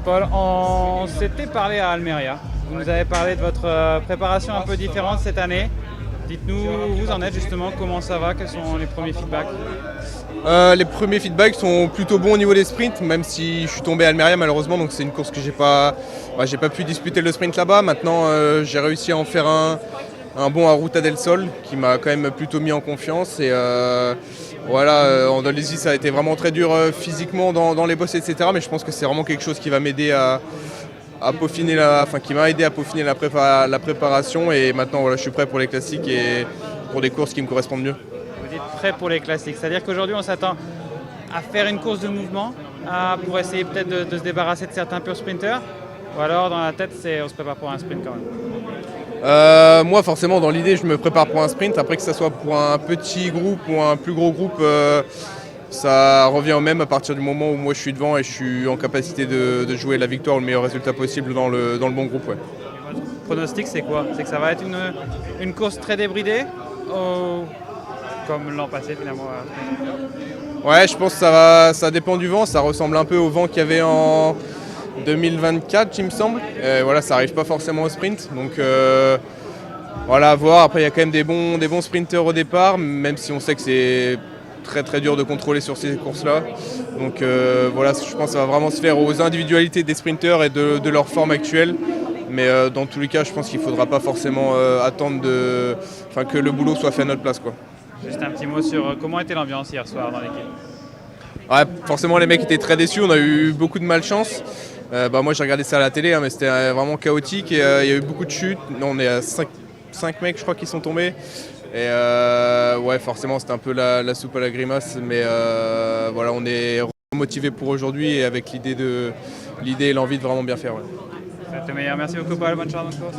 Paul, on s'était parlé à Almeria. Vous nous avez parlé de votre préparation un peu différente cette année. Dites-nous où vous en êtes justement, comment ça va, quels sont les premiers feedbacks? Les premiers feedbacks sont plutôt bons au niveau des sprints, même si je suis tombé à Almeria malheureusement, donc c'est une course que j'ai pas pu disputer le sprint là-bas. Maintenant, j'ai réussi à en faire un bon à Ruta del Sol qui m'a quand même plutôt mis en confiance. Et voilà, en Indonésie, ça a été vraiment très dur physiquement dans les bosses, etc. Mais je pense que c'est vraiment quelque chose qui va m'aider à peaufiner qui m'a aidé à peaufiner la préparation. Et maintenant, voilà, je suis prêt pour les classiques et pour des courses qui me correspondent mieux. Vous êtes prêt pour les classiques, c'est-à-dire qu'aujourd'hui on s'attend à faire une course de mouvement pour essayer peut-être de se débarrasser de certains purs sprinters, ou alors dans la tête on se prépare pour un sprint quand même? Moi forcément dans l'idée je me prépare pour un sprint, après que ce soit pour un petit groupe ou un plus gros groupe, ça revient au même à partir du moment où moi je suis devant et je suis en capacité de jouer la victoire ou le meilleur résultat possible dans le bon groupe. Ouais. Et votre pronostic c'est quoi? C'est que ça va être une course très débridée, ou comme l'an passé finalement? Ouais, je pense que ça dépend du vent, ça ressemble un peu au vent qu'il y avait en 2024 il me semble. Voilà, ça n'arrive pas forcément au sprint, donc voilà, à voir. Après il y a quand même des bons sprinteurs au départ, même si on sait que c'est très très dur de contrôler sur ces courses-là. Donc voilà, je pense que ça va vraiment se faire aux individualités des sprinteurs et de leur forme actuelle. Mais dans tous les cas, je pense qu'il ne faudra pas forcément attendre que le boulot soit fait à notre place, quoi. Juste un petit mot sur comment était l'ambiance hier soir dans l'équipe? Ouais, forcément les mecs étaient très déçus, on a eu beaucoup de malchance. Moi j'ai regardé ça à la télé, mais c'était vraiment chaotique et il y a eu beaucoup de chutes. On est à 5 mecs je crois qui sont tombés. Et ouais, forcément c'était un peu la soupe à la grimace, mais voilà, on est motivé pour aujourd'hui et avec l'idée et l'envie de vraiment bien faire. Ouais. Vous êtes le meilleur, merci beaucoup Paul, bonne chance dans ce course.